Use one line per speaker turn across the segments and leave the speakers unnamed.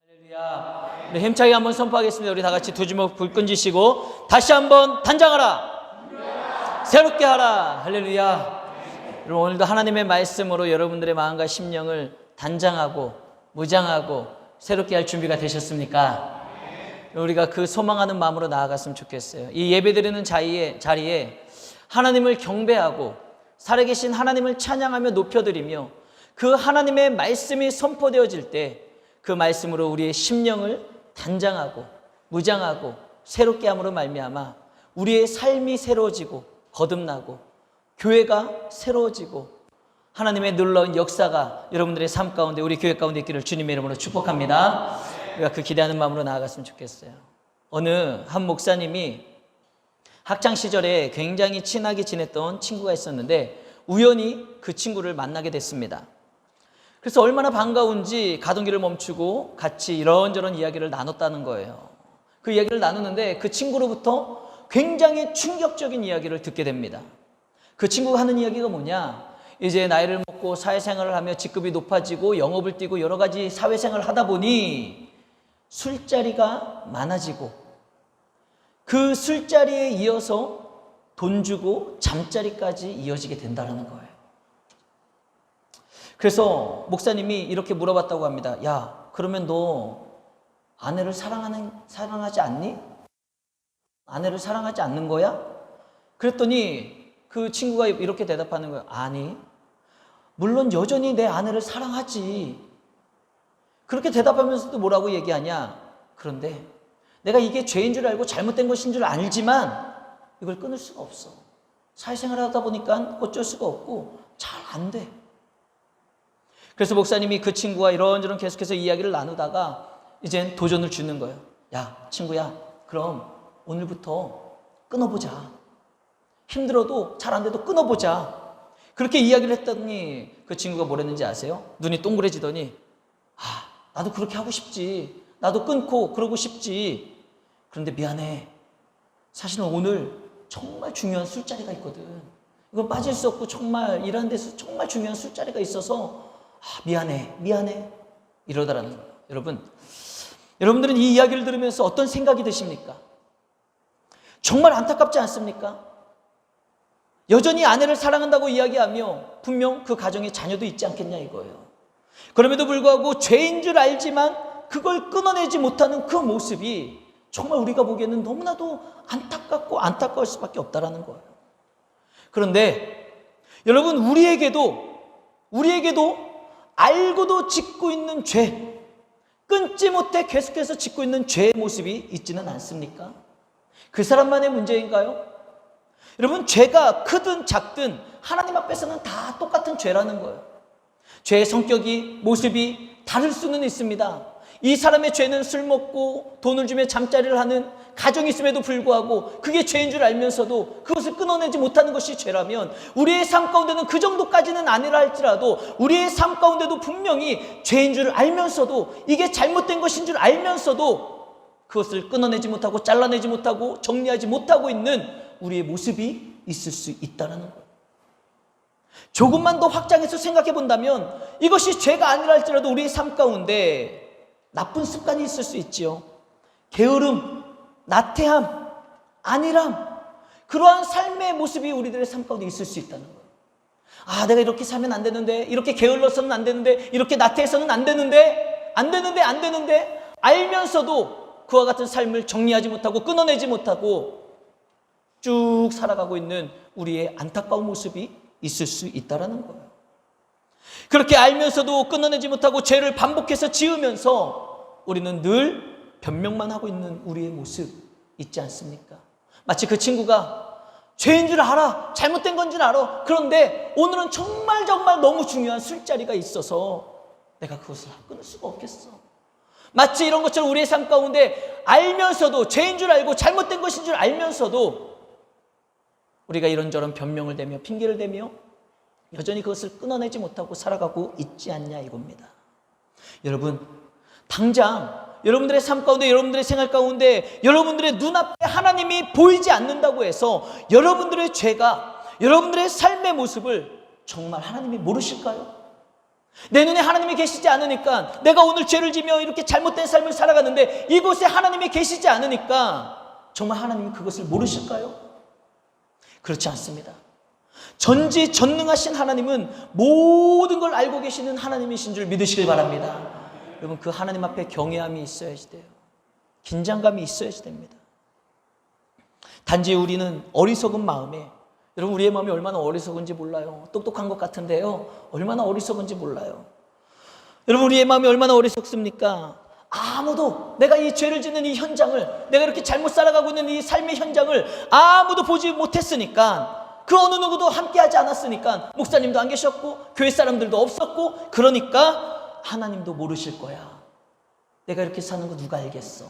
할렐루야. 우리 힘차게 한번 선포하겠습니다. 우리 다 같이 두 주먹 불끈 쥐시고 다시 한번 단장하라. 새롭게 하라. 할렐루야. 여러분, 오늘도 하나님의 말씀으로 여러분들의 마음과 심령을 단장하고 무장하고 새롭게 할 준비가 되셨습니까? 우리가 그 소망하는 마음으로 나아갔으면 좋겠어요. 이 예배드리는 자리에 하나님을 경배하고 살아계신 하나님을 찬양하며 높여드리며 그 하나님의 말씀이 선포되어질 때 그 말씀으로 우리의 심령을 단장하고 무장하고 새롭게 함으로 말미암아 우리의 삶이 새로워지고 거듭나고 교회가 새로워지고 하나님의 놀라운 역사가 여러분들의 삶 가운데 우리 교회 가운데 있기를 주님의 이름으로 축복합니다. 우리가 그 기대하는 마음으로 나아갔으면 좋겠어요. 어느 한 목사님이 학창시절에 굉장히 친하게 지냈던 친구가 있었는데 우연히 그 친구를 만나게 됐습니다. 그래서 얼마나 반가운지 가던 길을 멈추고 같이 이런저런 이야기를 나눴다는 거예요. 그 이야기를 나누는데 그 친구로부터 굉장히 충격적인 이야기를 듣게 됩니다. 그 친구가 하는 이야기가 뭐냐? 이제 나이를 먹고 사회생활을 하며 직급이 높아지고 영업을 뛰고 여러 가지 사회생활을 하다 보니 술자리가 많아지고 그 술자리에 이어서 돈 주고 잠자리까지 이어지게 된다는 거예요. 그래서 목사님이 이렇게 물어봤다고 합니다. 야, 그러면 너 아내를 사랑하지 않니? 아내를 사랑하지 않는 거야? 그랬더니 그 친구가 이렇게 대답하는 거예요. 아니, 물론 여전히 내 아내를 사랑하지. 그렇게 대답하면서도 뭐라고 얘기하냐? 그런데 내가 이게 죄인 줄 알고 잘못된 것인 줄 알지만 이걸 끊을 수가 없어. 사회생활을 하다 보니까 어쩔 수가 없고 잘 안 돼. 그래서 목사님이 그 친구와 이런저런 계속해서 이야기를 나누다가 이젠 도전을 주는 거예요. 야, 친구야, 그럼 오늘부터 끊어보자. 힘들어도 잘 안 돼도 끊어보자. 그렇게 이야기를 했더니 그 친구가 뭐랬는지 아세요? 눈이 동그래지더니 나도 그렇게 하고 싶지. 나도 끊고 그러고 싶지. 그런데 미안해. 사실은 오늘 정말 중요한 술자리가 있거든. 이건 빠질 수 없고 정말 일하는 데서 정말 중요한 술자리가 있어서 미안해 이러더라는 거예요. 여러분들은 이 이야기를 들으면서 어떤 생각이 드십니까? 정말 안타깝지 않습니까? 여전히 아내를 사랑한다고 이야기하며 분명 그 가정에 자녀도 있지 않겠냐 이거예요. 그럼에도 불구하고 죄인 줄 알지만 그걸 끊어내지 못하는 그 모습이 정말 우리가 보기에는 너무나도 안타깝고 안타까울 수밖에 없다라는 거예요. 그런데 여러분, 우리에게도 알고도 짓고 있는 죄, 끊지 못해 계속해서 짓고 있는 죄의 모습이 있지는 않습니까? 그 사람만의 문제인가요? 여러분, 죄가 크든 작든 하나님 앞에서는 다 똑같은 죄라는 거예요. 죄의 성격이, 모습이 다를 수는 있습니다. 이 사람의 죄는 술 먹고 돈을 주며 잠자리를 하는 가정이 있음에도 불구하고 그게 죄인 줄 알면서도 그것을 끊어내지 못하는 것이 죄라면 우리의 삶 가운데는 그 정도까지는 아니라 할지라도 우리의 삶 가운데도 분명히 죄인 줄 알면서도 이게 잘못된 것인 줄 알면서도 그것을 끊어내지 못하고 잘라내지 못하고 정리하지 못하고 있는 우리의 모습이 있을 수 있다는 거예요. 조금만 더 확장해서 생각해 본다면 이것이 죄가 아니라 할지라도 우리의 삶 가운데 나쁜 습관이 있을 수 있지요. 게으름, 나태함, 안일함, 그러한 삶의 모습이 우리들의 삶 가운데 있을 수 있다는 거예요. 내가 이렇게 살면 안 되는데, 이렇게 게을러서는 안 되는데, 이렇게 나태해서는 안 되는데 알면서도 그와 같은 삶을 정리하지 못하고 끊어내지 못하고 쭉 살아가고 있는 우리의 안타까운 모습이 있을 수 있다는 거예요. 그렇게 알면서도 끊어내지 못하고 죄를 반복해서 지으면서 우리는 늘 변명만 하고 있는 우리의 모습 있지 않습니까? 마치 그 친구가 죄인 줄 알아, 잘못된 건 줄 알아. 그런데 오늘은 정말 너무 중요한 술자리가 있어서 내가 그것을 끊을 수가 없겠어. 마치 이런 것처럼 우리의 삶 가운데 알면서도 죄인 줄 알고 잘못된 것인 줄 알면서도 우리가 이런저런 변명을 대며 핑계를 대며 여전히 그것을 끊어내지 못하고 살아가고 있지 않냐 이겁니다. 여러분, 당장 여러분들의 삶 가운데, 여러분들의 생활 가운데 여러분들의 눈앞에 하나님이 보이지 않는다고 해서 여러분들의 죄가, 여러분들의 삶의 모습을 정말 하나님이 모르실까요? 내 눈에 하나님이 계시지 않으니까, 내가 오늘 죄를 지며 이렇게 잘못된 삶을 살아가는데 이곳에 하나님이 계시지 않으니까 정말 하나님이 그것을 모르실까요? 그렇지 않습니다. 전지전능하신 하나님은 모든 걸 알고 계시는 하나님이신 줄 믿으시길 바랍니다. 여러분, 그 하나님 앞에 경외함이 있어야지 돼요. 긴장감이 있어야지 됩니다. 단지 우리는 어리석은 마음에, 여러분, 우리의 마음이 얼마나 어리석은지 몰라요. 똑똑한 것 같은데요, 얼마나 어리석은지 몰라요. 여러분, 우리의 마음이 얼마나 어리석습니까? 아무도, 내가 이 죄를 짓는 이 현장을, 내가 이렇게 잘못 살아가고 있는 이 삶의 현장을 아무도 보지 못했으니까, 그 어느 누구도 함께하지 않았으니까, 목사님도 안 계셨고 교회 사람들도 없었고, 그러니까 하나님도 모르실 거야. 내가 이렇게 사는 거 누가 알겠어?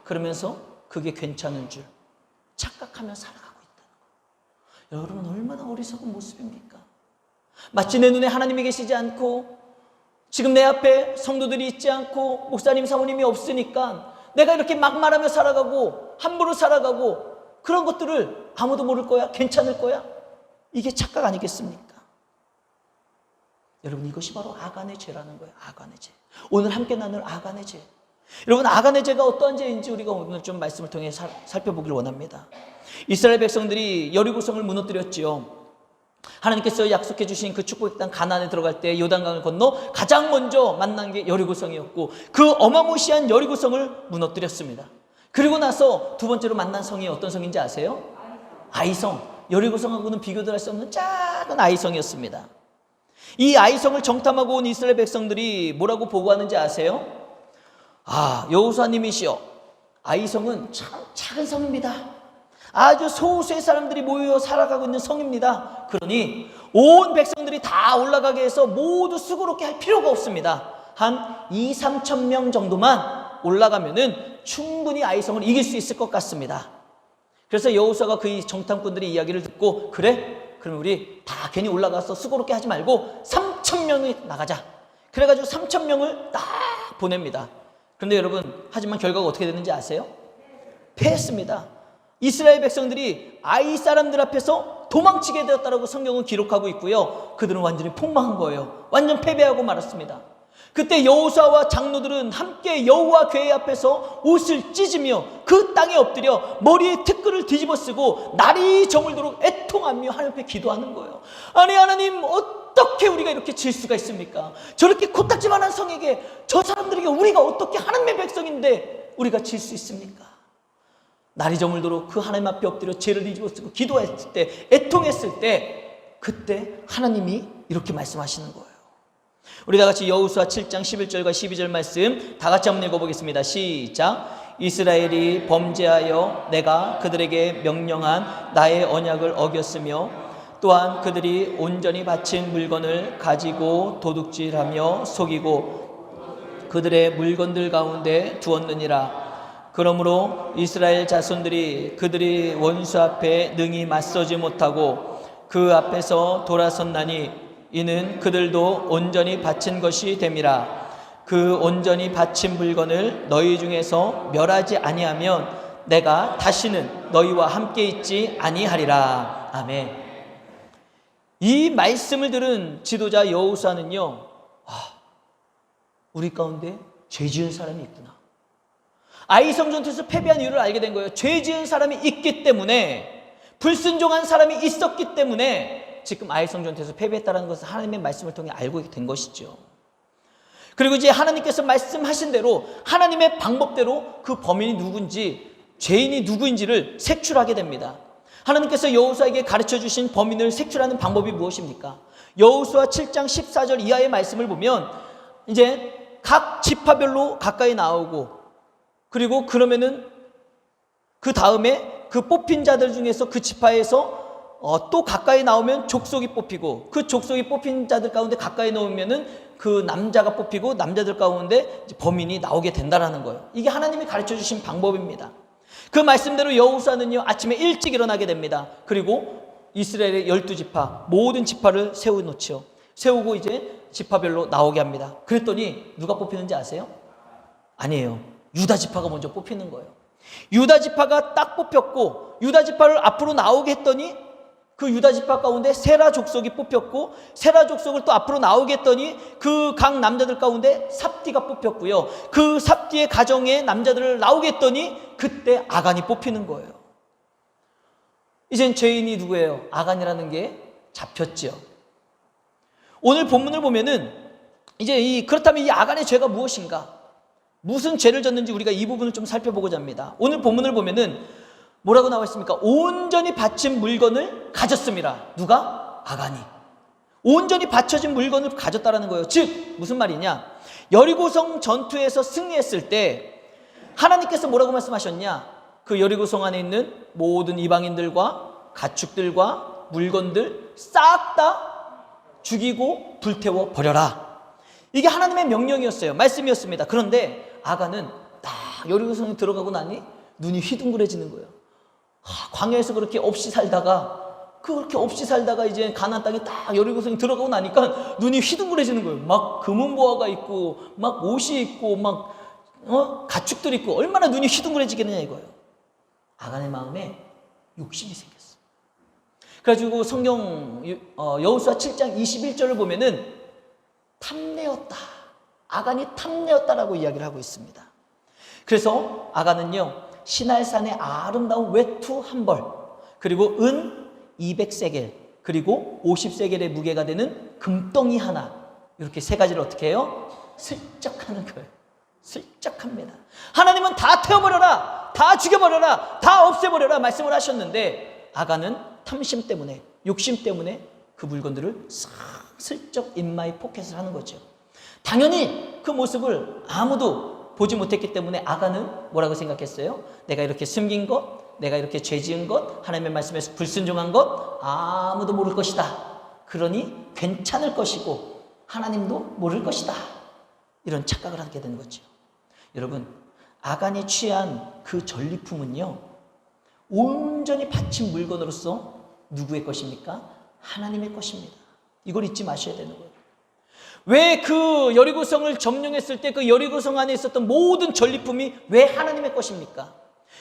그러면서 그게 괜찮은 줄 착각하며 살아가고 있다는 거예요. 여러분, 얼마나 어리석은 모습입니까? 마치 내 눈에 하나님이 계시지 않고, 지금 내 앞에 성도들이 있지 않고, 목사님 사모님이 없으니까 내가 이렇게 막 말하며 살아가고 함부로 살아가고, 그런 것들을 아무도 모를 거야, 괜찮을 거야, 이게 착각 아니겠습니까? 여러분, 이것이 바로 아간의 죄라는 거예요. 아간의 죄. 오늘 함께 나눌 아간의 죄. 여러분, 아간의 죄가 어떠한 죄인지 우리가 오늘 좀 말씀을 통해 살펴보길 원합니다. 이스라엘 백성들이 여리고성을 무너뜨렸지요. 하나님께서 약속해 주신 그 축복의 땅 가나안에 들어갈 때 요단강을 건너 가장 먼저 만난 게 여리고성이었고, 그 어마무시한 여리고성을 무너뜨렸습니다. 그리고 나서 두 번째로 만난 성이 어떤 성인지 아세요? 아이성. 여리고성하고는 비교도 할 수 없는 작은 아이성이었습니다. 이 아이성을 정탐하고 온 이스라엘 백성들이 뭐라고 보고하는지 아세요? 여호수아님이시여, 아이성은 참 작은 성입니다. 아주 소수의 사람들이 모여 살아가고 있는 성입니다. 그러니 온 백성들이 다 올라가게 해서 모두 수고롭게 할 필요가 없습니다. 한 2-3천 명 정도만 올라가면은 충분히 아이성을 이길 수 있을 것 같습니다. 그래서 여호수아가 그 정탐꾼들의 이야기를 듣고, 그래? 그럼 우리 다 괜히 올라가서 수고롭게 하지 말고 3천 명이 나가자. 그래가지고 3천 명을 딱 보냅니다. 그런데 여러분, 하지만 결과가 어떻게 되는지 아세요? 패했습니다. 이스라엘 백성들이 아이 사람들 앞에서 도망치게 되었다라고 성경은 기록하고 있고요. 그들은 완전히 폭망한 거예요. 완전 패배하고 말았습니다. 그때 여호수아와 장로들은 함께 여호와 궤 앞에서 옷을 찢으며 그 땅에 엎드려 머리에 티끌을 뒤집어 쓰고 날이 저물도록 애통하며 하나님 앞에 기도하는 거예요. 아니, 하나님, 어떻게 우리가 이렇게 질 수가 있습니까? 저렇게 코딱지만한 성에게, 저 사람들에게 우리가 어떻게 하나님의 백성인데 우리가 질 수 있습니까? 날이 저물도록 그 하나님 앞에 엎드려 죄를 뒤집어 쓰고 기도했을 때, 애통했을 때, 그때 하나님이 이렇게 말씀하시는 거예요. 우리 다 같이 여호수아 7장 11절과 12절 말씀 다 같이 한번 읽어보겠습니다. 시작. 이스라엘이 범죄하여 내가 그들에게 명령한 나의 언약을 어겼으며, 또한 그들이 온전히 바친 물건을 가지고 도둑질하며 속이고 그들의 물건들 가운데 두었느니라. 그러므로 이스라엘 자손들이 그들이 원수 앞에 능히 맞서지 못하고 그 앞에서 돌아섰나니, 이는 그들도 온전히 바친 것이 됨이라. 그 온전히 바친 물건을 너희 중에서 멸하지 아니하면 내가 다시는 너희와 함께 있지 아니하리라. 아멘. 이 말씀을 들은 지도자 여호수아는요, 우리 가운데 죄 지은 사람이 있구나. 아이성 전투에서 패배한 이유를 알게 된 거예요. 죄 지은 사람이 있기 때문에, 불순종한 사람이 있었기 때문에 지금 아이성 전투에서 패배했다는 것을 하나님의 말씀을 통해 알고 된 것이죠. 그리고 이제 하나님께서 말씀하신 대로, 하나님의 방법대로 그 범인이 누군지, 죄인이 누구인지를 색출하게 됩니다. 하나님께서 여호수아에게 가르쳐 주신 범인을 색출하는 방법이 무엇입니까? 여호수아 7장 14절 이하의 말씀을 보면 이제 각 지파별로 가까이 나오고, 그리고 그러면은 그 다음에 그 뽑힌 자들 중에서 그 지파에서 또 가까이 나오면 족속이 뽑히고, 그 족속이 뽑힌 자들 가운데 가까이 나오면은 그 남자가 뽑히고, 남자들 가운데 범인이 나오게 된다라는 거예요. 이게 하나님이 가르쳐 주신 방법입니다. 그 말씀대로 여호수아는요, 아침에 일찍 일어나게 됩니다. 그리고 이스라엘의 12지파 모든 지파를 세워놓죠. 세우고 이제 지파별로 나오게 합니다. 그랬더니 누가 뽑히는지 아세요? 아니에요. 유다 지파가 먼저 뽑히는 거예요. 유다 지파가 딱 뽑혔고, 유다 지파를 앞으로 나오게 했더니 그 유다 지파 가운데 세라 족속이 뽑혔고, 세라 족속을 또 앞으로 나오게 했더니 그 각 남자들 가운데 삽디가 뽑혔고요. 그 삽디의 가정의 남자들을 나오게 했더니 그때 아간이 뽑히는 거예요. 이젠 죄인이 누구예요? 아간이라는 게 잡혔죠. 오늘 본문을 보면은 이제 그렇다면 이 아간의 죄가 무엇인가? 무슨 죄를 졌는지 우리가 이 부분을 좀 살펴보고자 합니다. 오늘 본문을 보면은 뭐라고 나와 있습니까? 온전히 바친 물건을 가졌습니다. 누가? 아간이. 온전히 바쳐진 물건을 가졌다라는 거예요. 즉 무슨 말이냐? 여리고성 전투에서 승리했을 때 하나님께서 뭐라고 말씀하셨냐? 그 여리고성 안에 있는 모든 이방인들과 가축들과 물건들 싹 다 죽이고 불태워 버려라. 이게 하나님의 명령이었어요. 말씀이었습니다. 그런데 아간은 딱 여리고성에 들어가고 나니 눈이 휘둥그레지는 거예요. 광야에서 그렇게 없이 살다가 이제 가나안 땅에 딱 여리고성에 들어가고 나니까 눈이 휘둥그레지는 거예요. 막 금은보화가 있고 막 옷이 있고 막 가축들이 있고 얼마나 눈이 휘둥그레지겠느냐 이거예요. 아간의 마음에 욕심이 생겼어. 그래가지고 성경 여호수아 7장 21절을 보면은 탐내었다. 아간이 탐내었다라고 이야기를 하고 있습니다. 그래서 아간은요, 시날산의 아름다운 외투 한 벌, 그리고 은 200세겔, 그리고 50세겔의 무게가 되는 금덩이 하나, 이렇게 세 가지를 어떻게 해요? 슬쩍 하는 거예요. 슬쩍 합니다. 하나님은 다 태워버려라, 다 죽여버려라, 다 없애버려라 말씀을 하셨는데 아간은 탐심 때문에, 욕심 때문에 그 물건들을 싹 슬쩍 인마이 포켓을 하는 거죠. 당연히 그 모습을 아무도 보지 못했기 때문에 아간은 뭐라고 생각했어요? 내가 이렇게 숨긴 것, 내가 이렇게 죄 지은 것, 하나님의 말씀에서 불순종한 것 아무도 모를 것이다. 그러니 괜찮을 것이고 하나님도 모를 것이다. 이런 착각을 하게 되는 거죠. 여러분, 아간이 취한 그 전리품은요, 온전히 바친 물건으로서 누구의 것입니까? 하나님의 것입니다. 이걸 잊지 마셔야 되는 거예요. 왜 그 여리고성을 점령했을 때 그 여리고성 안에 있었던 모든 전리품이 왜 하나님의 것입니까?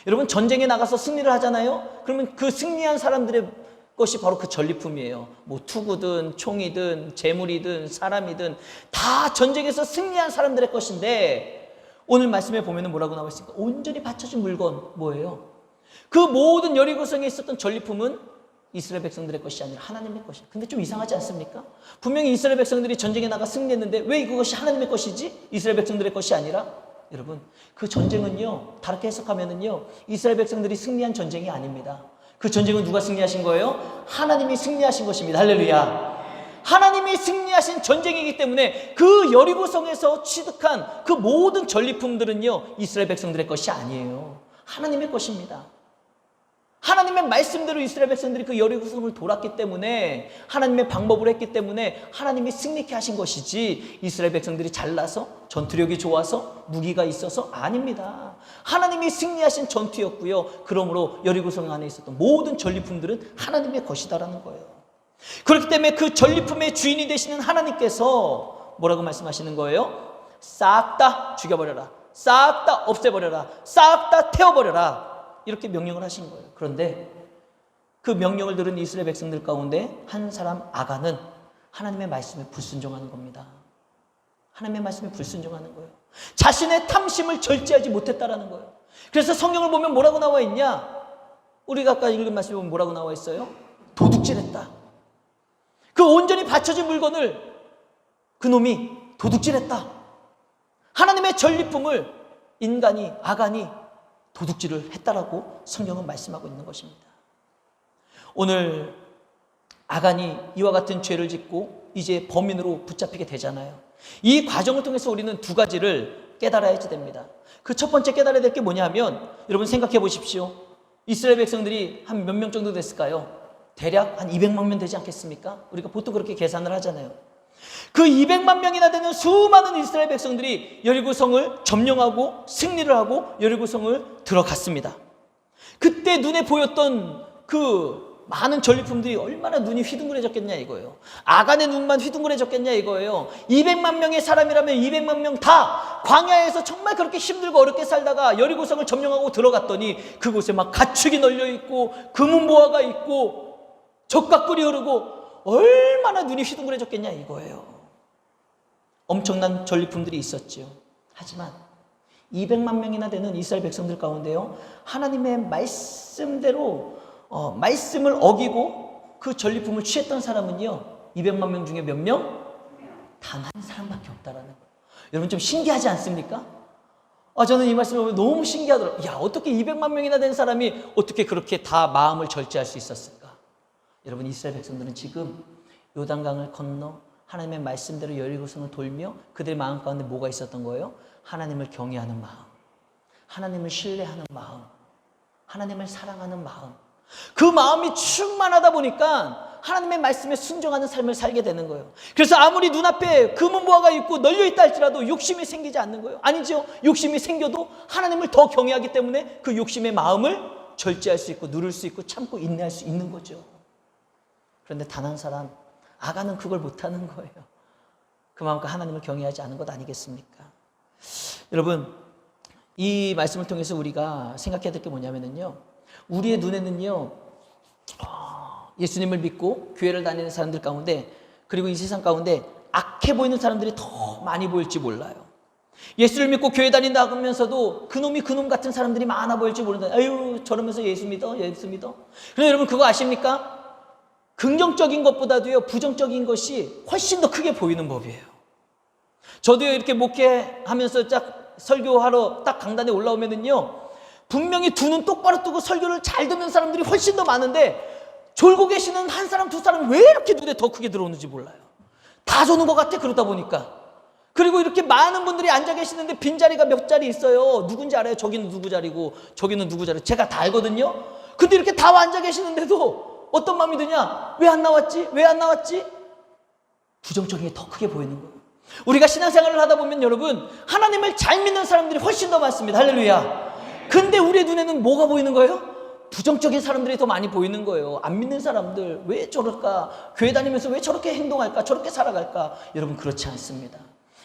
여러분, 전쟁에 나가서 승리를 하잖아요. 그러면 그 승리한 사람들의 것이 바로 그 전리품이에요. 뭐 투구든 총이든 재물이든 사람이든 다 전쟁에서 승리한 사람들의 것인데, 오늘 말씀에 보면은 뭐라고 나와 있습니까? 온전히 바쳐진 물건 뭐예요? 그 모든 여리고성에 있었던 전리품은 이스라엘 백성들의 것이 아니라 하나님의 것이에요. 근데 좀 이상하지 않습니까? 분명히 이스라엘 백성들이 전쟁에 나가 승리했는데 왜 그것이 하나님의 것이지? 이스라엘 백성들의 것이 아니라? 여러분, 그 전쟁은요, 다르게 해석하면은요, 이스라엘 백성들이 승리한 전쟁이 아닙니다. 그 전쟁은 누가 승리하신 거예요? 하나님이 승리하신 것입니다. 할렐루야. 하나님이 승리하신 전쟁이기 때문에 그 여리고성에서 취득한 그 모든 전리품들은요, 이스라엘 백성들의 것이 아니에요. 하나님의 것입니다. 하나님의 말씀대로 이스라엘 백성들이 그 여리고성을 돌았기 때문에, 하나님의 방법으로 했기 때문에 하나님이 승리케 하신 것이지, 이스라엘 백성들이 잘나서 전투력이 좋아서 무기가 있어서 아닙니다. 하나님이 승리하신 전투였고요. 그러므로 여리고성 안에 있었던 모든 전리품들은 하나님의 것이다라는 거예요. 그렇기 때문에 그 전리품의 주인이 되시는 하나님께서 뭐라고 말씀하시는 거예요? 싹 다 죽여버려라, 싹 다 없애버려라, 싹 다 태워버려라, 이렇게 명령을 하신 거예요. 그런데 그 명령을 들은 이스라엘 백성들 가운데 한 사람 아간은 하나님의 말씀에 불순종하는 겁니다. 하나님의 말씀에 불순종하는 거예요. 자신의 탐심을 절제하지 못했다라는 거예요. 그래서 성경을 보면 뭐라고 나와 있냐? 우리가 아까 읽은 말씀에 보면 뭐라고 나와 있어요? 도둑질했다. 그 온전히 바쳐진 물건을 그놈이 도둑질했다. 하나님의 전리품을 인간이, 아간이 도둑질을 했다라고 성경은 말씀하고 있는 것입니다. 오늘 아간이 이와 같은 죄를 짓고 이제 범인으로 붙잡히게 되잖아요. 이 과정을 통해서 우리는 두 가지를 깨달아야지 됩니다. 그 첫 번째 깨달아야 될 게 뭐냐면, 여러분 생각해 보십시오. 이스라엘 백성들이 한 몇 명 정도 됐을까요? 대략 한 200만 명 되지 않겠습니까? 우리가 보통 그렇게 계산을 하잖아요. 그 200만 명이나 되는 수많은 이스라엘 백성들이 여리고성을 점령하고 승리를 하고 여리고성을 들어갔습니다. 그때 눈에 보였던 그 많은 전리품들이 얼마나 눈이 휘둥그레졌겠냐 이거예요. 아간의 눈만 휘둥그레졌겠냐 이거예요. 200만 명의 사람이라면 200만 명 다 광야에서 정말 그렇게 힘들고 어렵게 살다가 여리고성을 점령하고 들어갔더니 그곳에 막 가축이 널려 있고 금은보화가 있고 젖과 꿀이 흐르고 얼마나 눈이 휘둥그레졌겠냐 이거예요. 엄청난 전리품들이 있었지요. 하지만 200만 명이나 되는 이스라엘 백성들 가운데요, 하나님의 말씀대로 말씀을 어기고 그 전리품을 취했던 사람은요, 200만 명 중에 몇 명? 단 한 사람밖에 없다라는 거예요. 여러분 좀 신기하지 않습니까? 저는 이 말씀을 보면 너무 신기하더라고요. 야, 어떻게 200만 명이나 된 사람이 어떻게 그렇게 다 마음을 절제할 수 있었을까? 여러분, 이스라엘 백성들은 지금 요단강을 건너 하나님의 말씀대로 여리고성을 돌며 그들의 마음 가운데 뭐가 있었던 거예요? 하나님을 경외하는 마음, 하나님을 신뢰하는 마음, 하나님을 사랑하는 마음. 그 마음이 충만하다 보니까 하나님의 말씀에 순종하는 삶을 살게 되는 거예요. 그래서 아무리 눈앞에 금은보화가 있고 널려있다 할지라도 욕심이 생기지 않는 거예요. 아니죠. 욕심이 생겨도 하나님을 더 경외하기 때문에 그 욕심의 마음을 절제할 수 있고 누를 수 있고 참고 인내할 수 있는 거죠. 그런데 단 한 사람, 아간은 그걸 못하는 거예요. 그만큼 하나님을 경외하지 않은 것 아니겠습니까? 여러분, 이 말씀을 통해서 우리가 생각해야 될 게 뭐냐면요, 우리의 눈에는요, 예수님을 믿고 교회를 다니는 사람들 가운데, 그리고 이 세상 가운데 악해 보이는 사람들이 더 많이 보일지 몰라요. 예수를 믿고 교회 다닌다 하면서도 그놈이 그놈 같은 사람들이 많아 보일지 모른다. 아유, 저러면서 예수 믿어? 그런데 여러분 그거 아십니까? 긍정적인 것보다도요, 부정적인 것이 훨씬 더 크게 보이는 법이에요. 저도요, 이렇게 목회하면서 딱 설교하러 딱 강단에 올라오면은요, 분명히 두 눈 똑바로 뜨고 설교를 잘 듣는 사람들이 훨씬 더 많은데, 졸고 계시는 한 사람, 두 사람 왜 이렇게 눈에 더 크게 들어오는지 몰라요. 다 조는 것 같아, 그러다 보니까. 그리고 이렇게 많은 분들이 앉아 계시는데 빈자리가 몇 자리 있어요. 누군지 알아요? 저기는 누구 자리고 저기는 누구 자리. 제가 다 알거든요. 근데 이렇게 다 앉아 계시는데도 어떤 마음이 드냐? 왜 안 나왔지? 왜 안 나왔지? 부정적인 게 더 크게 보이는 거예요. 우리가 신앙생활을 하다 보면 여러분, 하나님을 잘 믿는 사람들이 훨씬 더 많습니다. 할렐루야. 근데 우리의 눈에는 뭐가 보이는 거예요? 부정적인 사람들이 더 많이 보이는 거예요. 안 믿는 사람들 왜 저럴까? 교회 다니면서 왜 저렇게 행동할까? 저렇게 살아갈까? 여러분, 그렇지 않습니다.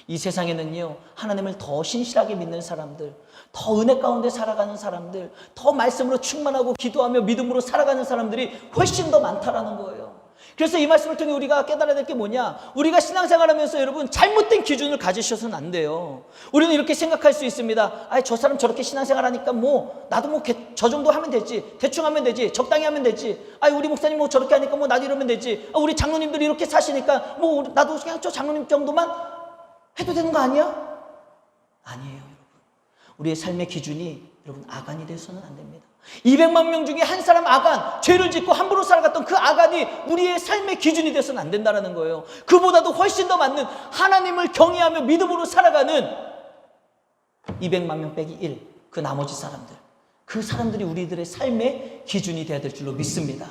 이 세상에는요, 하나님을 더 신실하게 믿는 사람들, 더 은혜 가운데 살아가는 사람들, 더 말씀으로 충만하고 기도하며 믿음으로 살아가는 사람들이 훨씬 더 많다라는 거예요. 그래서 이 말씀을 통해 우리가 깨달아야 될 게 뭐냐? 우리가 신앙생활하면서 여러분 잘못된 기준을 가지셔서는 안 돼요. 우리는 이렇게 생각할 수 있습니다. 저 사람 저렇게 신앙생활하니까 나도 저 정도 하면 되지, 대충 하면 되지, 적당히 하면 되지. 우리 목사님 저렇게 하니까 나도 이러면 되지. 우리 장로님들이 이렇게 사시니까 나도 그냥 저 장로님 정도만 해도 되는 거 아니야? 아니에요, 여러분. 우리의 삶의 기준이 여러분 아간이 돼서는 안 됩니다. 200만 명 중에 한 사람 아간, 죄를 짓고 함부로 살아갔던 그 아간이 우리의 삶의 기준이 돼서는 안 된다는 거예요. 그보다도 훨씬 더 많은 하나님을 경외하며 믿음으로 살아가는 200만 명 빼기 1, 그 나머지 사람들, 그 사람들이 우리들의 삶의 기준이 되어야 될 줄로 믿습니다.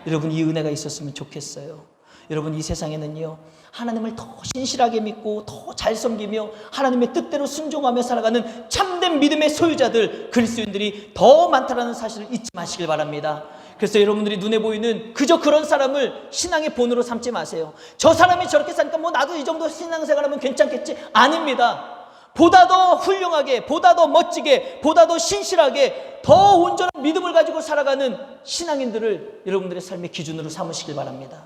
여러분, 이 은혜가 있었으면 좋겠어요. 여러분, 이 세상에는요, 하나님을 더 신실하게 믿고 더 잘 섬기며 하나님의 뜻대로 순종하며 살아가는 참된 믿음의 소유자들, 그리스도인들이 더 많다는 사실을 잊지 마시길 바랍니다. 그래서 여러분들이 눈에 보이는 그저 그런 사람을 신앙의 본으로 삼지 마세요. 저 사람이 저렇게 사니까 나도 이 정도 신앙생활하면 괜찮겠지? 아닙니다. 보다 더 훌륭하게, 보다 더 멋지게, 보다 더 신실하게, 더 온전한 믿음을 가지고 살아가는 신앙인들을 여러분들의 삶의 기준으로 삼으시길 바랍니다.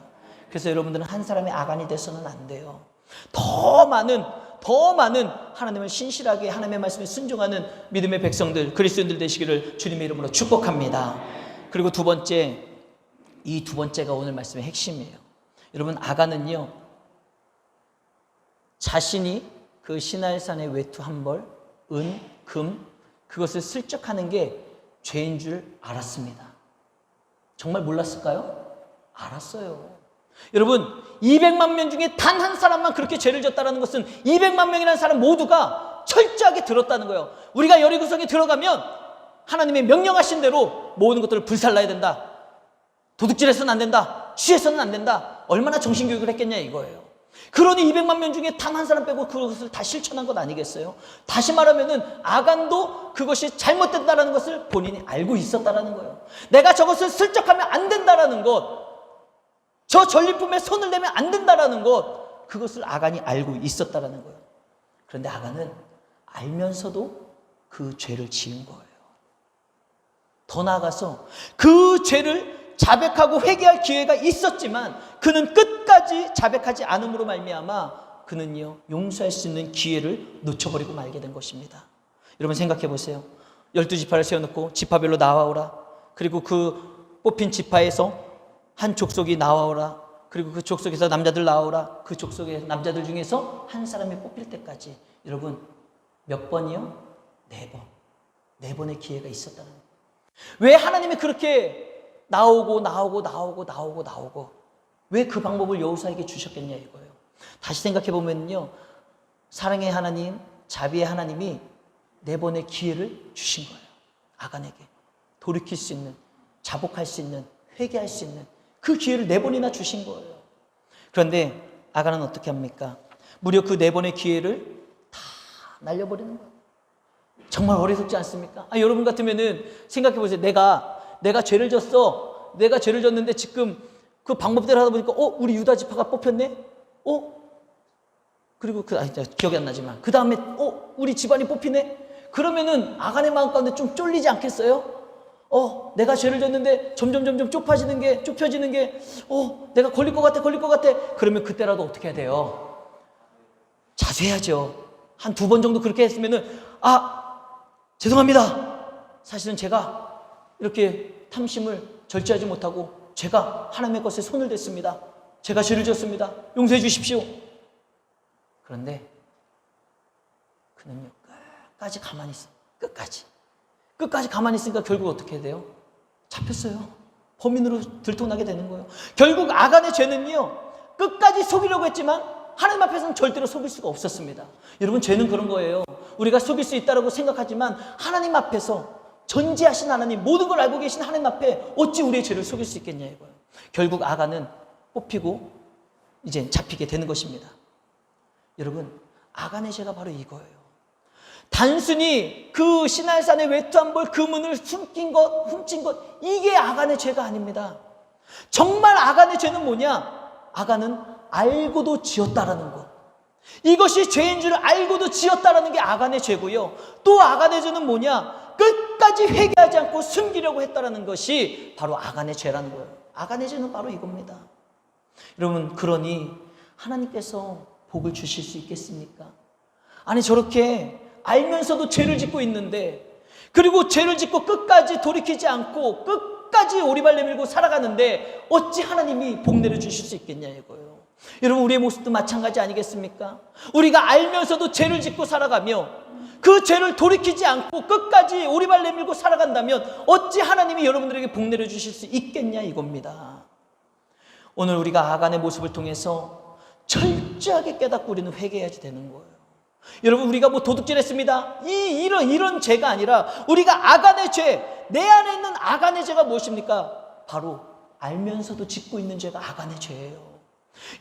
그래서 여러분들은 한 사람의 아간이 돼서는 안 돼요. 더 많은 하나님을 신실하게 하나님의 말씀에 순종하는 믿음의 백성들, 그리스도인들 되시기를 주님의 이름으로 축복합니다. 그리고 두 번째, 이 두 번째가 오늘 말씀의 핵심이에요. 여러분, 아간은요, 자신이 그 시날산의 외투 한 벌, 은, 금, 그것을 슬쩍하는 게 죄인 줄 알았습니다. 정말 몰랐을까요? 알았어요. 여러분, 200만 명 중에 단 한 사람만 그렇게 죄를 졌다는 것은 200만 명이라는 사람 모두가 철저하게 들었다는 거예요. 우리가 여리고성에 들어가면 하나님의 명령하신 대로 모든 것들을 불살라야 된다. 도둑질해서는 안 된다. 취해서는 안 된다. 얼마나 정신교육을 했겠냐 이거예요. 그러니 200만 명 중에 단 한 사람 빼고 그것을 다 실천한 것 아니겠어요? 다시 말하면은 아간도 그것이 잘못됐다는 것을 본인이 알고 있었다는 거예요. 내가 저것을 슬쩍하면 안 된다는 것, 저 전리품에 손을 대면 안 된다는 것, 그것을 아간이 알고 있었다는 거예요. 그런데 아간은 알면서도 그 죄를 지은 거예요. 더 나아가서 그 죄를 자백하고 회개할 기회가 있었지만 그는 끝까지 자백하지 않음으로 말미암아 그는요 용서할 수 있는 기회를 놓쳐버리고 말게 된 것입니다. 여러분 생각해 보세요. 12지파를 세워놓고 지파별로 나와오라. 그리고 그 뽑힌 지파에서 한 족속이 나와오라. 그리고 그 족속에서 남자들 나오라. 그 족속의 남자들 중에서 한 사람이 뽑힐 때까지 여러분 몇 번이요? 4번. 4번의 기회가 있었다는 거예요. 왜 하나님이 그렇게 나오고 왜 그 방법을 여호수아에게 주셨겠냐 이거예요. 다시 생각해 보면요, 사랑의 하나님, 자비의 하나님이 4번의 기회를 주신 거예요. 아간에게 돌이킬 수 있는, 자복할 수 있는, 회개할 수 있는 그 기회를 4번이나 주신 거예요. 그런데 아간은 어떻게 합니까? 무려 그 4번의 기회를 다 날려버리는 거예요. 정말 어리석지 않습니까? 여러분 같으면은 생각해 보세요. 내가 죄를 졌어. 내가 죄를 졌는데 지금 그 방법대로 하다 보니까 우리 유다 지파가 뽑혔네. 그리고 기억이 안 나지만 그 다음에 우리 집안이 뽑히네. 그러면은 아간의 마음 가운데 좀 쫄리지 않겠어요? 내가 죄를 졌는데 점점 좁혀지는 게 내가 걸릴 것 같아. 그러면 그때라도 어떻게 해야 돼요? 자수해야죠. 한 2번 정도 그렇게 했으면은 죄송합니다. 사실은 제가 이렇게 탐심을 절제하지 못하고 제가 하나님의 것에 손을 댔습니다. 제가 죄를 졌습니다. 용서해 주십시오. 그런데 그는요 끝까지 가만히 있어요. 끝까지 가만히 있으니까 결국 어떻게 해야 돼요? 잡혔어요. 범인으로 들통나게 되는 거예요. 결국 아간의 죄는요 끝까지 속이려고 했지만 하나님 앞에서는 절대로 속일 수가 없었습니다. 여러분, 죄는 그런 거예요. 우리가 속일 수 있다고 생각하지만 하나님 앞에서, 전지하신 하나님, 모든 걸 알고 계신 하나님 앞에 어찌 우리의 죄를 속일 수 있겠냐 이거예요. 결국 아간은 뽑히고 이제 잡히게 되는 것입니다. 여러분, 아간의 죄가 바로 이거예요. 단순히 그 시날산의 외투한 벌 그문을 훔친 것, 이게 아간의 죄가 아닙니다. 정말 아간의 죄는 뭐냐? 아간은 알고도 지었다라는 것. 이것이 죄인 줄 알고도 지었다라는 게 아간의 죄고요. 또 아간의 죄는 뭐냐? 끝까지 회개하지 않고 숨기려고 했다라는 것이 바로 아간의 죄라는 거예요. 아간의 죄는 바로 이겁니다. 여러분, 그러니 하나님께서 복을 주실 수 있겠습니까? 아니, 저렇게 알면서도 죄를 짓고 있는데, 그리고 죄를 짓고 끝까지 돌이키지 않고 끝까지 오리발 내밀고 살아가는데 어찌 하나님이 복 내려주실 수 있겠냐 이거예요. 여러분, 우리의 모습도 마찬가지 아니겠습니까? 우리가 알면서도 죄를 짓고 살아가며 그 죄를 돌이키지 않고 끝까지 오리발 내밀고 살아간다면 어찌 하나님이 여러분들에게 복 내려주실 수 있겠냐 이겁니다. 오늘 우리가 아간의 모습을 통해서 철저하게 깨닫고 우리는 회개해야지 되는 거예요. 여러분, 우리가 뭐 도둑질했습니다, 이런 죄가 아니라 우리가 아간의 죄, 내 안에 있는 아간의 죄가 무엇입니까? 바로 알면서도 짓고 있는 죄가 아간의 죄예요.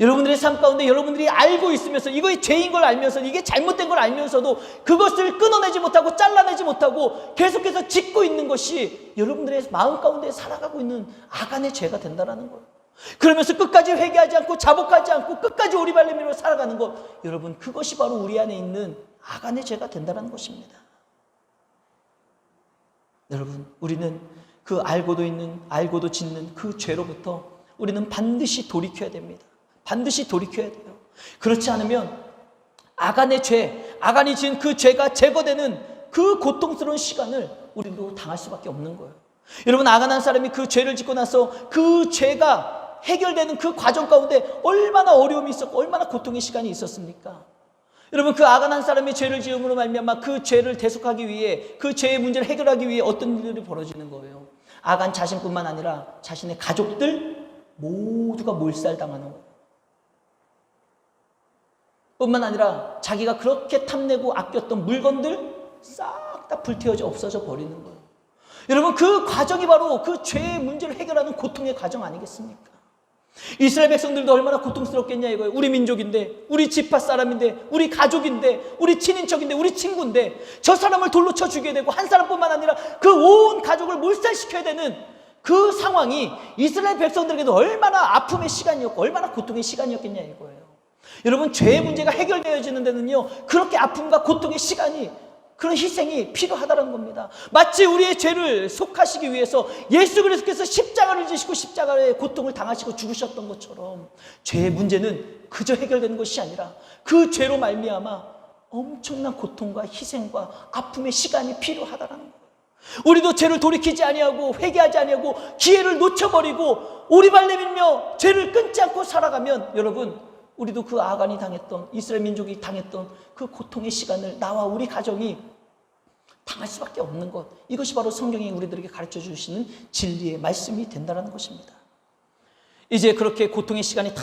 여러분들의 삶 가운데 여러분들이 알고 있으면서, 이거의 죄인 걸 알면서, 이게 잘못된 걸 알면서도 그것을 끊어내지 못하고 잘라내지 못하고 계속해서 짓고 있는 것이 여러분들의 마음 가운데 살아가고 있는 아간의 죄가 된다는 거예요. 그러면서 끝까지 회개하지 않고 자복하지 않고 끝까지 오리발 내밀며 살아가는 것, 여러분, 그것이 바로 우리 안에 있는 아간의 죄가 된다는 것입니다. 여러분, 우리는 그 알고도 짓는 그 죄로부터 우리는 반드시 돌이켜야 됩니다. 반드시 돌이켜야 돼요. 그렇지 않으면 아간의 죄, 아간이 지은 그 죄가 제거되는 그 고통스러운 시간을 우리도 당할 수밖에 없는 거예요. 여러분, 아간 한 사람이 그 죄를 짓고 나서 그 죄가 해결되는 그 과정 가운데 얼마나 어려움이 있었고 얼마나 고통의 시간이 있었습니까? 여러분, 그 아간 한 사람이 죄를 지음으로 말미암아 그 죄를 대속하기 위해, 그 죄의 문제를 해결하기 위해 어떤 일들이 벌어지는 거예요? 아간 자신뿐만 아니라 자신의 가족들 모두가 몰살당하는 거예요. 뿐만 아니라 자기가 그렇게 탐내고 아꼈던 물건들 싹 다 불태워져 없어져 버리는 거예요. 여러분, 그 과정이 바로 그 죄의 문제를 해결하는 고통의 과정 아니겠습니까? 이스라엘 백성들도 얼마나 고통스럽겠냐 이거예요. 우리 민족인데, 우리 지파 사람인데, 우리 가족인데, 우리 친인척인데, 우리 친구인데 저 사람을 돌로 쳐 죽여야 되고, 한 사람뿐만 아니라 그 온 가족을 몰살시켜야 되는 그 상황이 이스라엘 백성들에게도 얼마나 아픔의 시간이었고 얼마나 고통의 시간이었겠냐 이거예요. 여러분, 죄의 문제가 해결되어지는 데는요, 그렇게 아픔과 고통의 시간이 그런 희생이 필요하다는 겁니다. 마치 우리의 죄를 속하시기 위해서 예수 그리스도께서 십자가를 지시고 십자가의 고통을 당하시고 죽으셨던 것처럼 죄의 문제는 그저 해결되는 것이 아니라 그 죄로 말미암아 엄청난 고통과 희생과 아픔의 시간이 필요하다는 거예요. 우리도 죄를 돌이키지 아니하고 회개하지 아니하고 기회를 놓쳐버리고 오리발 내밀며 죄를 끊지 않고 살아가면 여러분, 우리도 그 아간이 당했던, 이스라엘 민족이 당했던 그 고통의 시간을 나와 우리 가정이 당할 수밖에 없는 것, 이것이 바로 성경이 우리들에게 가르쳐 주시는 진리의 말씀이 된다는 것입니다. 이제 그렇게 고통의 시간이 다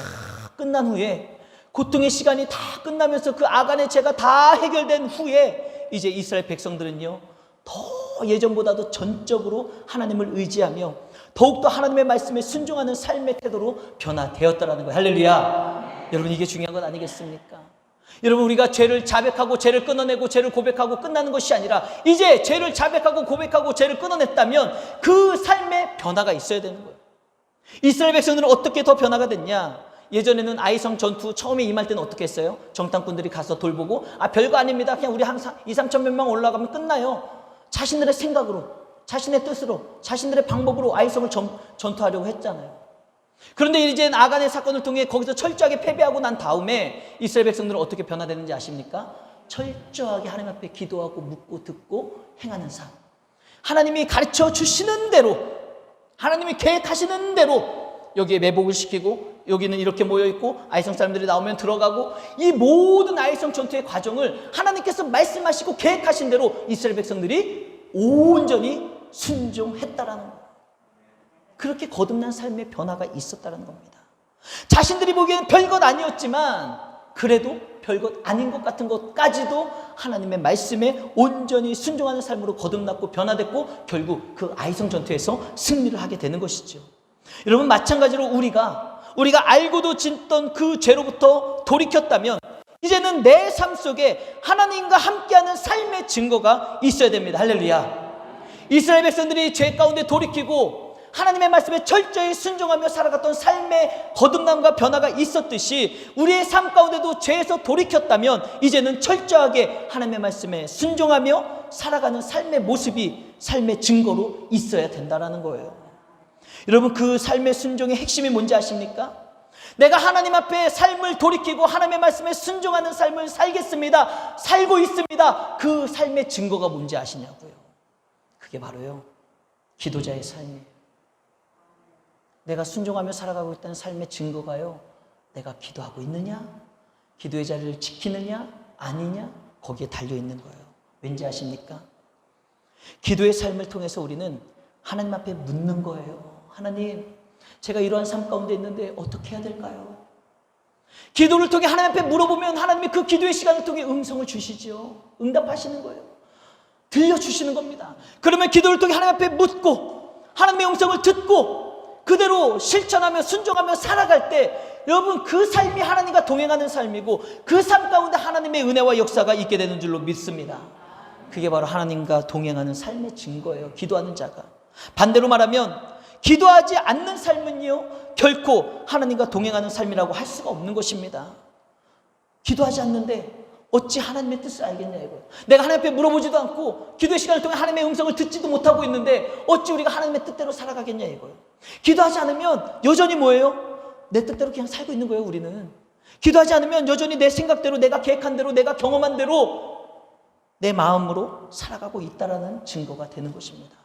끝난 후에, 고통의 시간이 다 끝나면서 그 아간의 죄가 다 해결된 후에 이제 이스라엘 백성들은요, 더 예전보다도 전적으로 하나님을 의지하며 더욱더 하나님의 말씀에 순종하는 삶의 태도로 변화되었다라는 거예요. 할렐루야. 여러분, 이게 중요한 건 아니겠습니까? 여러분, 우리가 죄를 자백하고 죄를 끊어내고 죄를 고백하고 끝나는 것이 아니라 이제 죄를 자백하고 고백하고 죄를 끊어냈다면 그 삶에 변화가 있어야 되는 거예요. 이스라엘 백성들은 어떻게 더 변화가 됐냐? 예전에는 아이성 전투 처음에 임할 때는 어떻게 했어요? 정탐꾼들이 가서 돌보고 별거 아닙니다, 그냥 우리 항상 2-3천 명 올라가면 끝나요. 자신들의 생각으로, 자신의 뜻으로, 자신들의 방법으로 아이성을 전투하려고 했잖아요. 그런데 이제 아간의 사건을 통해 거기서 철저하게 패배하고 난 다음에 이스라엘 백성들은 어떻게 변화되는지 아십니까? 철저하게 하나님 앞에 기도하고 묻고 듣고 행하는 삶. 하나님이 가르쳐 주시는 대로, 하나님이 계획하시는 대로 여기에 매복을 시키고, 여기는 이렇게 모여있고 아이성 사람들이 나오면 들어가고, 이 모든 아이성 전투의 과정을 하나님께서 말씀하시고 계획하신 대로 이스라엘 백성들이 온전히 순종했다라는 거예요. 그렇게 거듭난 삶의 변화가 있었다는 겁니다. 자신들이 보기에는 별것 아니었지만 그래도 별것 아닌 것 같은 것까지도 하나님의 말씀에 온전히 순종하는 삶으로 거듭났고 변화됐고 결국 그 아이성 전투에서 승리를 하게 되는 것이죠. 여러분, 마찬가지로 우리가 알고도 짓던 그 죄로부터 돌이켰다면 이제는 내 삶 속에 하나님과 함께하는 삶의 증거가 있어야 됩니다. 할렐루야. 이스라엘 백성들이 죄 가운데 돌이키고 하나님의 말씀에 철저히 순종하며 살아갔던 삶의 거듭남과 변화가 있었듯이 우리의 삶 가운데도 죄에서 돌이켰다면 이제는 철저하게 하나님의 말씀에 순종하며 살아가는 삶의 모습이 삶의 증거로 있어야 된다는 거예요. 여러분, 그 삶의 순종의 핵심이 뭔지 아십니까? 내가 하나님 앞에 삶을 돌이키고 하나님의 말씀에 순종하는 삶을 살겠습니다, 살고 있습니다. 그 삶의 증거가 뭔지 아시냐고요. 그게 바로요, 기도자의 삶이에요. 내가 순종하며 살아가고 있다는 삶의 증거가요, 내가 기도하고 있느냐, 기도의 자리를 지키느냐 아니냐, 거기에 달려있는 거예요. 왠지 아십니까? 기도의 삶을 통해서 우리는 하나님 앞에 묻는 거예요. 하나님, 제가 이러한 삶 가운데 있는데 어떻게 해야 될까요? 기도를 통해 하나님 앞에 물어보면 하나님이 그 기도의 시간을 통해 음성을 주시죠. 응답하시는 거예요. 들려주시는 겁니다. 그러면 기도를 통해 하나님 앞에 묻고 하나님의 음성을 듣고 그대로 실천하며 순종하며 살아갈 때 여러분, 그 삶이 하나님과 동행하는 삶이고 그 삶 가운데 하나님의 은혜와 역사가 있게 되는 줄로 믿습니다. 그게 바로 하나님과 동행하는 삶의 증거예요, 기도하는 자가. 반대로 말하면 기도하지 않는 삶은요, 결코 하나님과 동행하는 삶이라고 할 수가 없는 것입니다. 기도하지 않는데 어찌 하나님의 뜻을 알겠냐 이거예요. 내가 하나님 앞에 물어보지도 않고 기도의 시간을 통해 하나님의 음성을 듣지도 못하고 있는데 어찌 우리가 하나님의 뜻대로 살아가겠냐 이거예요. 기도하지 않으면 여전히 뭐예요? 내 뜻대로 그냥 살고 있는 거예요. 우리는 기도하지 않으면 여전히 내 생각대로, 내가 계획한 대로, 내가 경험한 대로 내 마음으로 살아가고 있다라는 증거가 되는 것입니다.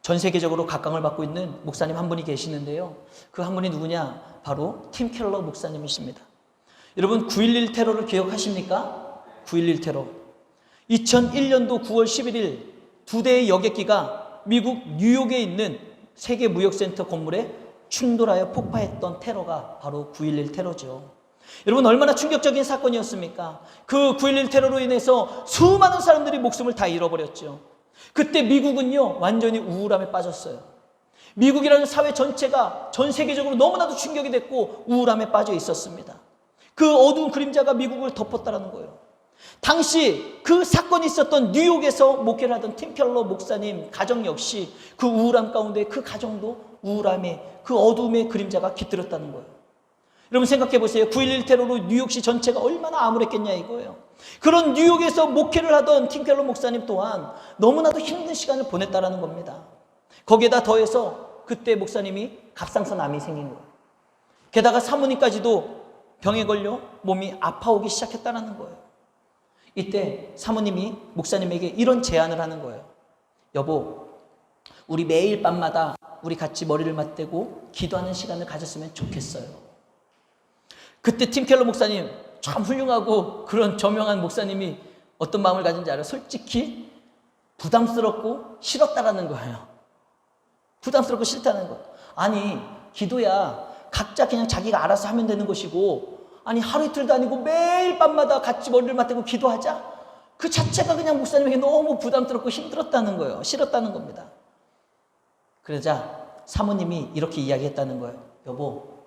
전 세계적으로 각광을 받고 있는 목사님 한 분이 계시는데요, 그 한 분이 누구냐? 바로 팀 켈러 목사님이십니다. 여러분, 9.11 테러를 기억하십니까? 9.11 테러. 2001년도 9월 11일 두 대의 여객기가 미국 뉴욕에 있는 세계무역센터 건물에 충돌하여 폭파했던 테러가 바로 9.11 테러죠. 여러분, 얼마나 충격적인 사건이었습니까? 그 9.11 테러로 인해서 수많은 사람들이 목숨을 다 잃어버렸죠. 그때 미국은요, 완전히 우울함에 빠졌어요. 미국이라는 사회 전체가 전 세계적으로 너무나도 충격이 됐고 우울함에 빠져 있었습니다. 그 어두운 그림자가 미국을 덮었다는 거예요. 당시 그 사건이 있었던 뉴욕에서 목회를 하던 팀 켈러 목사님 가정 역시 그 우울함 가운데 그 가정도 우울함에, 그 어두움의 그림자가 깃들었다는 거예요. 여러분 생각해 보세요. 9.11 테러로 뉴욕시 전체가 얼마나 암울했겠냐 이거예요. 그런 뉴욕에서 목회를 하던 팀 켈러 목사님 또한 너무나도 힘든 시간을 보냈다라는 겁니다. 거기에다 더해서 그때 목사님이 갑상선암이 생긴 거예요. 게다가 사모님까지도 병에 걸려 몸이 아파오기 시작했다는 거예요. 이때 사모님이 목사님에게 이런 제안을 하는 거예요. 여보, 우리 매일 밤마다 우리 같이 머리를 맞대고 기도하는 시간을 가졌으면 좋겠어요. 그때 팀 켈러 목사님 참 훌륭하고 그런 저명한 목사님이 어떤 마음을 가진지 알아요? 솔직히 부담스럽고 싫었다라는 거예요. 부담스럽고 싫다는 거. 아니, 기도야 각자 그냥 자기가 알아서 하면 되는 것이고, 아니 하루 이틀도 아니고 매일 밤마다 같이 머리를 맞대고 기도하자? 그 자체가 그냥 목사님에게 너무 부담스럽고 힘들었다는 거예요. 싫었다는 겁니다. 그러자 사모님이 이렇게 이야기했다는 거예요. 여보,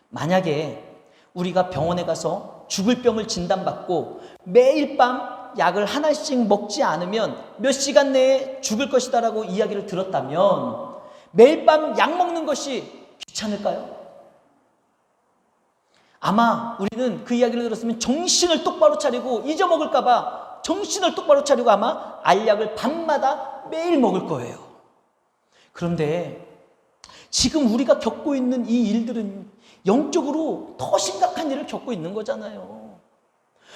만약에 우리가 병원에 가서 죽을 병을 진단받고 매일 밤 약을 하나씩 먹지 않으면 몇 시간 내에 죽을 것이다라고 이야기를 들었다면 매일 밤 약 먹는 것이 귀찮을까요? 아마 우리는 그 이야기를 들었으면 정신을 똑바로 차리고 잊어먹을까 봐 정신을 똑바로 차리고 아마 알약을 밤마다 매일 먹을 거예요. 그런데 지금 우리가 겪고 있는 이 일들은 영적으로 더 심각한 일을 겪고 있는 거잖아요.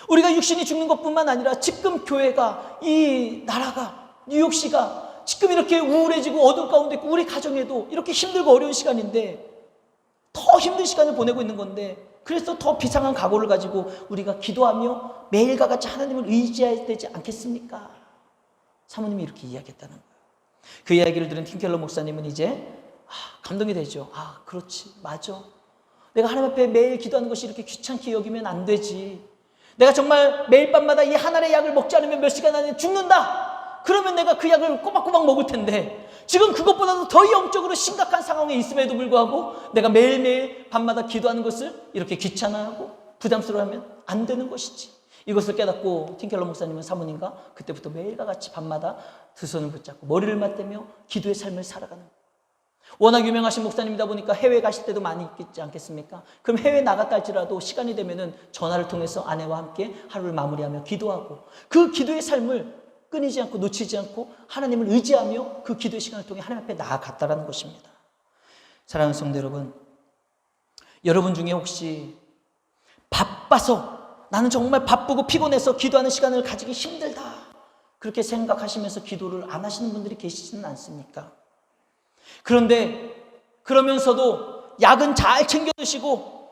우리가 육신이 죽는 것뿐만 아니라 지금 교회가, 이 나라가, 뉴욕시가 지금 이렇게 우울해지고 어두운 가운데 있고 우리 가정에도 이렇게 힘들고 어려운 시간인데 더 힘든 시간을 보내고 있는 건데, 그래서 더 비상한 각오를 가지고 우리가 기도하며 매일과 같이 하나님을 의지해야 되지 않겠습니까? 사모님이 이렇게 이야기했다는 거예요. 그 이야기를 들은 팀 켈러 목사님은 이제 감동이 되죠. 그렇지, 맞아. 내가 하나님 앞에 매일 기도하는 것이 이렇게 귀찮게 여기면 안 되지. 내가 정말 매일 밤마다 이 하나의 약을 먹지 않으면 몇 시간 안에 죽는다. 그러면 내가 그 약을 꼬박꼬박 먹을 텐데 지금 그것보다도 더 영적으로 심각한 상황에 있음에도 불구하고 내가 매일매일 밤마다 기도하는 것을 이렇게 귀찮아하고 부담스러워하면 안 되는 것이지. 이것을 깨닫고 팀 켈러 목사님은 사모님과 그때부터 매일과 같이 밤마다 두 손을 붙잡고 머리를 맞대며 기도의 삶을 살아가는 거예요. 워낙 유명하신 목사님이다 보니까 해외 가실 때도 많이 있겠지 않겠습니까? 그럼 해외 나갔다 할지라도 시간이 되면은 전화를 통해서 아내와 함께 하루를 마무리하며 기도하고 그 기도의 삶을 끊이지 않고 놓치지 않고 하나님을 의지하며 그 기도의 시간을 통해 하나님 앞에 나아갔다라는 것입니다. 사랑하는 성도 여러분, 여러분 중에 혹시 바빠서 나는 정말 바쁘고 피곤해서 기도하는 시간을 가지기 힘들다 그렇게 생각하시면서 기도를 안 하시는 분들이 계시지는 않습니까? 그런데 그러면서도 약은 잘 챙겨 드시고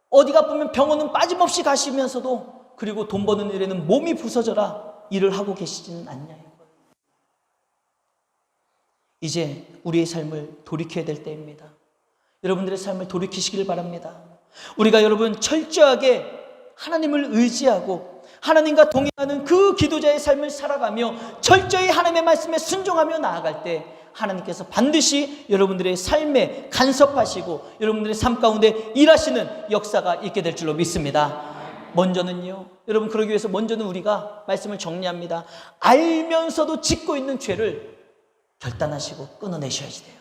어디가 아프면 병원은 빠짐없이 가시면서도 그리고 돈 버는 일에는 몸이 부서져라 일을 하고 계시지는 않냐 이거예요. 이제 우리의 삶을 돌이켜야 될 때입니다. 여러분들의 삶을 돌이키시길 바랍니다. 우리가 여러분 철저하게 하나님을 의지하고 하나님과 동행하는 그 기도자의 삶을 살아가며 철저히 하나님의 말씀에 순종하며 나아갈 때 하나님께서 반드시 여러분들의 삶에 간섭하시고 여러분들의 삶 가운데 일하시는 역사가 있게 될 줄로 믿습니다. 먼저는요, 여러분 그러기 위해서 먼저는 우리가 말씀을 정리합니다. 알면서도 짓고 있는 죄를 결단하시고 끊어내셔야지 돼요.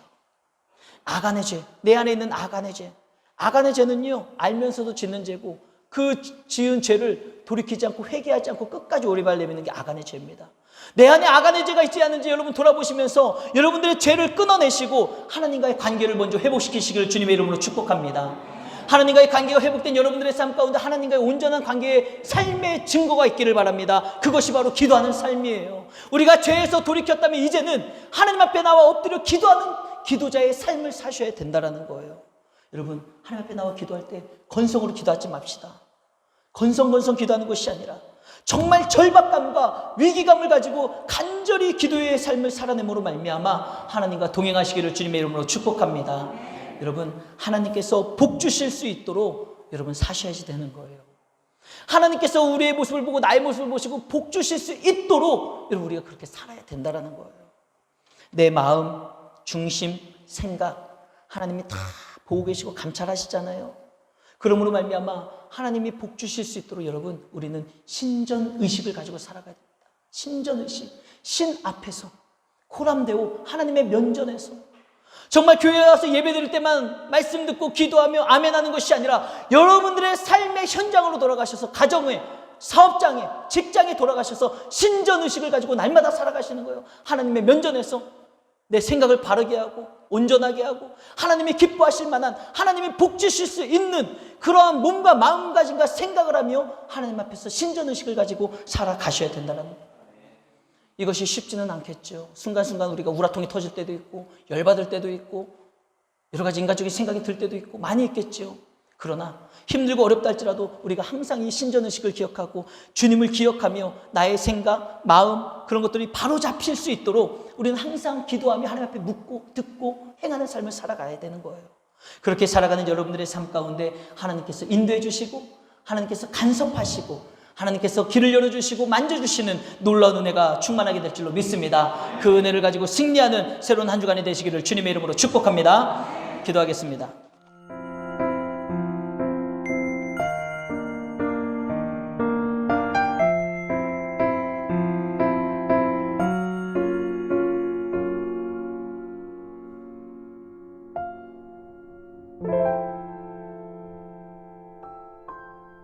아간의 죄, 내 안에 있는 아간의 죄. 아간의 죄는요, 알면서도 짓는 죄고 그 지은 죄를 돌이키지 않고 회개하지 않고 끝까지 오리발 내미는 게 아간의 죄입니다. 내 안에 아간의 죄가 있지 않은지 여러분 돌아보시면서 여러분들의 죄를 끊어내시고 하나님과의 관계를 먼저 회복시키시기를 주님의 이름으로 축복합니다. 하나님과의 관계가 회복된 여러분들의 삶 가운데 하나님과의 온전한 관계의 삶의 증거가 있기를 바랍니다. 그것이 바로 기도하는 삶이에요. 우리가 죄에서 돌이켰다면 이제는 하나님 앞에 나와 엎드려 기도하는 기도자의 삶을 사셔야 된다는 거예요. 여러분 하나님 앞에 나와 기도할 때 건성으로 기도하지 맙시다. 건성 기도하는 것이 아니라 정말 절박감과 위기감을 가지고 간절히 기도의 삶을 살아내므로 말미암아 하나님과 동행하시기를 주님의 이름으로 축복합니다. 여러분 하나님께서 복 주실 수 있도록 여러분 사셔야지 되는 거예요. 하나님께서 우리의 모습을 보고 나의 모습을 보시고 복 주실 수 있도록 여러분 우리가 그렇게 살아야 된다는 거예요. 내 마음, 중심, 생각 하나님이 다 보고 계시고 감찰하시잖아요. 그러므로 말미암아 하나님이 복 주실 수 있도록 여러분 우리는 신전의식을 가지고 살아가야 됩니다. 신전의식, 신 앞에서 코람데오 하나님의 면전에서 정말 교회에 와서 예배 드릴 때만 말씀 듣고 기도하며 아멘하는 것이 아니라 여러분들의 삶의 현장으로 돌아가셔서 가정에, 사업장에, 직장에 돌아가셔서 신전의식을 가지고 날마다 살아가시는 거예요. 하나님의 면전에서 내 생각을 바르게 하고 온전하게 하고 하나님이 기뻐하실 만한, 하나님이 복 주실 수 있는 그러한 몸과 마음가짐과 생각을 하며 하나님 앞에서 신전의식을 가지고 살아가셔야 된다는 거예요. 이것이 쉽지는 않겠죠. 순간순간 우리가 우라통이 터질 때도 있고 열받을 때도 있고 여러 가지 인간적인 생각이 들 때도 있고 많이 있겠죠. 그러나 힘들고 어렵다 할지라도 우리가 항상 이 신전의식을 기억하고 주님을 기억하며 나의 생각, 마음 그런 것들이 바로 잡힐 수 있도록 우리는 항상 기도하며 하나님 앞에 묻고 듣고 행하는 삶을 살아가야 되는 거예요. 그렇게 살아가는 여러분들의 삶 가운데 하나님께서 인도해 주시고 하나님께서 간섭하시고 하나님께서 길을 열어주시고 만져주시는 놀라운 은혜가 충만하게 될 줄로 믿습니다. 그 은혜를 가지고 승리하는 새로운 한 주간이 되시기를 주님의 이름으로 축복합니다. 기도하겠습니다.